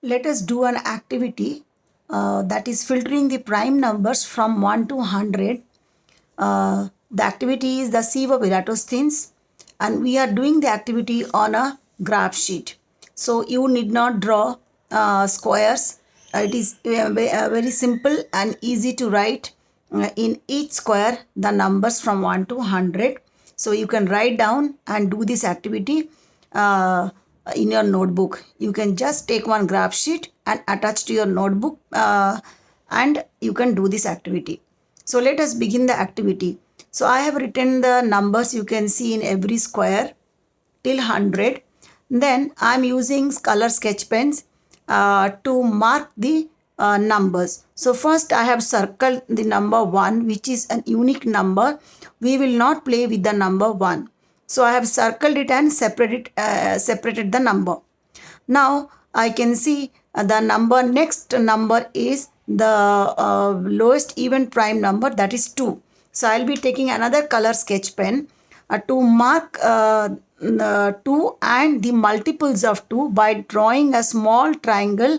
Let us do an activity that is filtering the prime numbers from 1 to 100. The activity is the sieve of Eratosthenes, and we are doing the activity on a graph sheet. So you need not draw squares. It is very simple and easy to write in each square the numbers from 1 to 100. So you can write down and do this activity in your notebook. You can just take one graph sheet and attach to your notebook and you can do this activity. So let us begin the activity. So I have written the numbers you can see in every square till 100. Then I am using color sketch pens to mark the numbers. So first I have circled the number 1, which is an unique number. We will not play with the number 1. So I have circled it and separated the number. Now I can see the next number is the lowest even prime number, that is 2. So I'll be taking another color sketch pen to mark 2 and the multiples of 2 by drawing a small triangle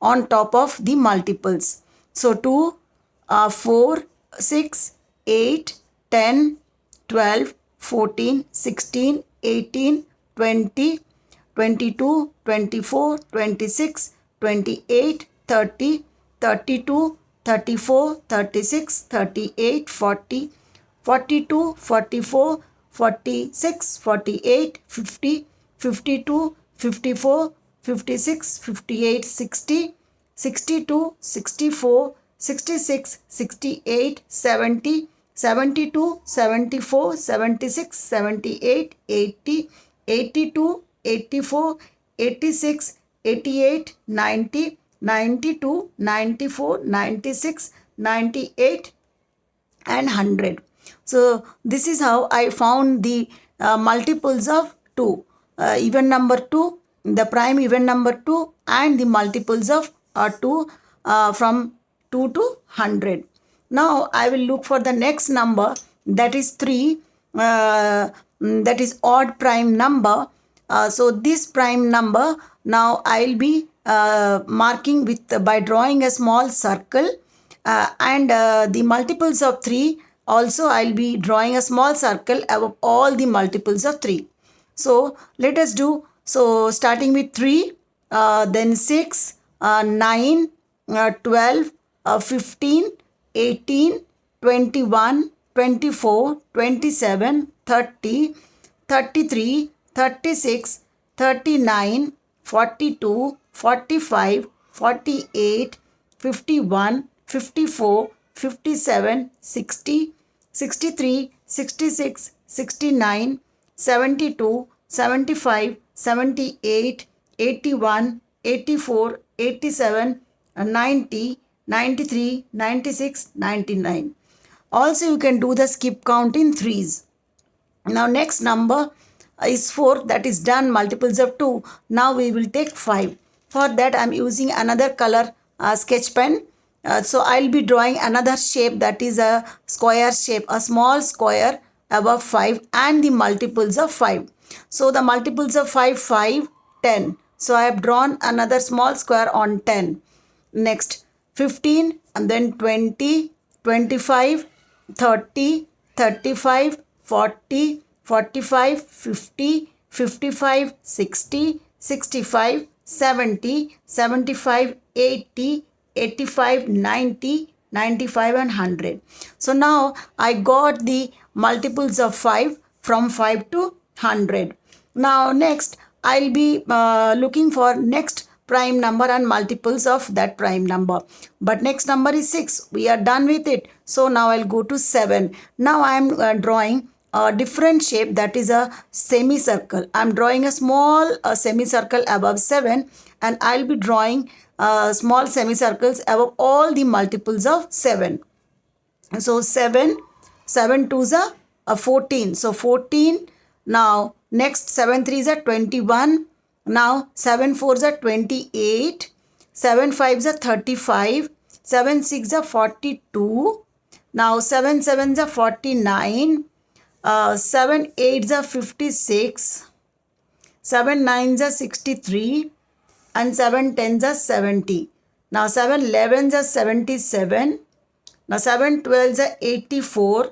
on top of the multiples. So 2, 4, 6, 8, 10, 12, 14, 16, 18, 20, 22, 24, 26, 28, 30, 32, 34, 36, 38, 40, 42, 44, 46, 48, 50, 52, 54, 56, 58, 60, 62, 64, 66, 68, 70, 72, 74, 76, 78, 80, 82, 84, 86, 88, 90, 92, 94, 96, 98 and 100. So this is how I found the multiples of 2. Even number 2, the prime even number 2 and the multiples of 2 from 2 to 100. Now I will look for the next number, that is 3, that is odd prime number. So this prime number now I'll be marking with by drawing a small circle and the multiples of 3 also I'll be drawing a small circle above all the multiples of 3. So let us do, so starting with 3, then 6, 9, 12, 15, 18, 21, 24, 27, 30, 33, 36, 39, 42, 45, 48, 51, 54, 57, 60, 63, 66, 69, 72, 75, 78, 81, 84, 87, 90, 93, 96, 99. Also you can do the skip count in threes. Now next number is 4, that is done, multiples of 2. Now we will take 5. For that I am using another color sketch pen. So I'll be drawing another shape, that is a square shape, a small square above 5 and the multiples of 5. So the multiples of 5, 5, 10. So I have drawn another small square on 10. Next 15 and then 20, 25, 30, 35, 40, 45, 50, 55, 60, 65, 70, 75, 80, 85, 90, 95 and 100. So now I got the multiples of 5 from 5 to 100. Now next I'll be looking for next prime number and multiples of that prime number. But next number is 6. We are done with it. So now I'll go to 7. Now I am drawing a different shape, that is a semicircle. I am drawing a small semicircle above 7 and I'll be drawing small semicircles above all the multiples of 7. So 7, 7 2s are 14. So 14. Now next 7 3s are 21. Now 7 4s are 28. 7 5s are 35. 7 6s are 42. Now 7 7s are 49. 7 8s are 56. 7 9s are 63. and 7 tens are 70. Now 7 11s are 77. Now 7 12s are 84.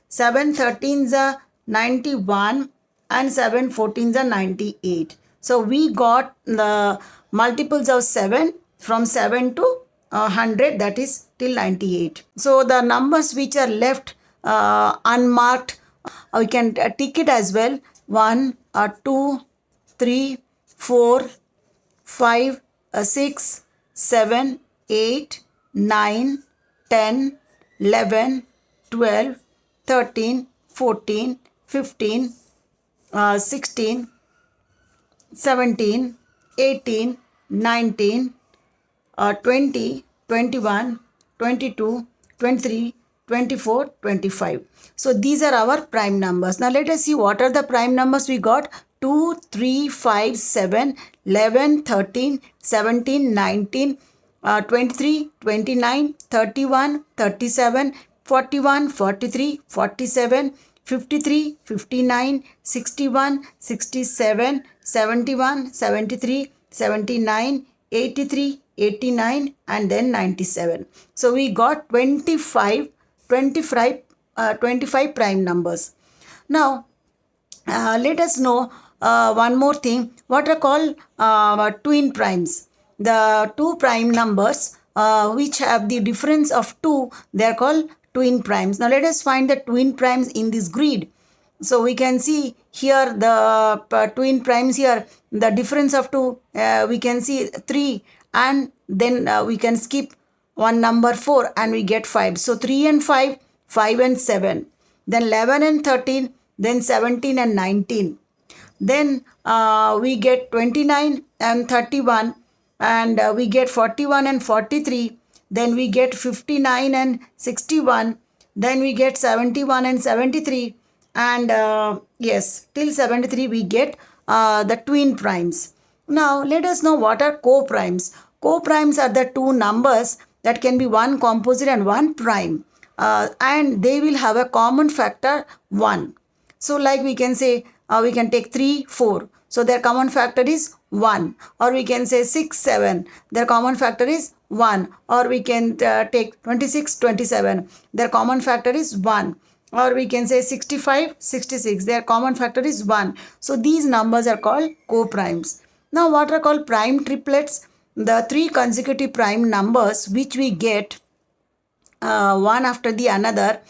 7 13s are 91 and 7 14s are 98. So we got the multiples of 7 from 7 to 100, that is till 98. So the numbers which are left unmarked, we can tick it as well. 1, 2, 3, 4, 5, 6, 7, 8, 9, 10, 11, 12, 13, 14, 15, 16, 17, 18, 19, 20, 21, 22, 23, 24, 25. So these are our prime numbers. Now let us see what are the prime numbers we got. 2, 3, 5, 7, 11, 13, 17, 19, 23, 29, 31, 37, 41, 43, 47, 53, 59, 61, 67, 71, 73, 79, 83, 89 and then 97. So we got 25 prime numbers. Now let us know one more thing. What are called twin primes? The two prime numbers which have the difference of 2, they are called twin primes. Now let us find the twin primes in this grid. So we can see here the twin primes here, the difference of 2, we can see 3 and then we can skip one number 4 and we get 5. So 3 and 5, 5 and 7, then 11 and 13, then 17 and 19. Then we get 29 and 31 and we get 41 and 43. Then we get 59 and 61. Then we get 71 and 73. And yes, till 73 we get the twin primes. Now let us know what are co-primes. Co-primes are the two numbers that can be one composite and one prime. And they will have a common factor 1. So like we can say, we can take 3, 4. So their common factor is 1. Or we can say 6, 7. Their common factor is 1. Or we can take 26, 27. Their common factor is 1. Or we can say 65, 66. Their common factor is 1. So these numbers are called co-primes. Now what are called prime triplets? The 3 consecutive prime numbers which we get one after the another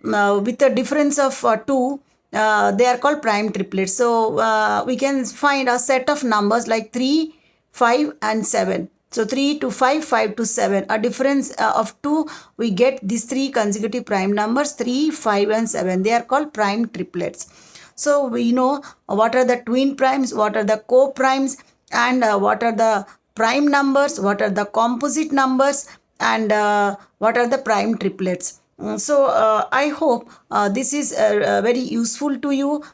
with a difference of 2, they are called prime triplets. So we can find a set of numbers like 3, 5 and 7. So 3 to 5, 5 to 7. A difference of 2, we get these 3 consecutive prime numbers 3, 5 and 7. They are called prime triplets. So we know what are the twin primes, what are the co-primes and what are the prime numbers, what are the composite numbers and what are the prime triplets. So I hope this is very useful to you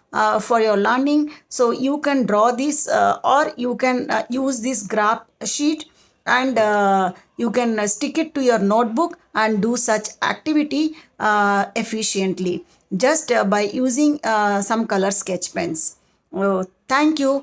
for your learning. So you can draw this or you can use this graph sheet and you can stick it to your notebook and do such activity efficiently just by using some color sketch pens. Thank you.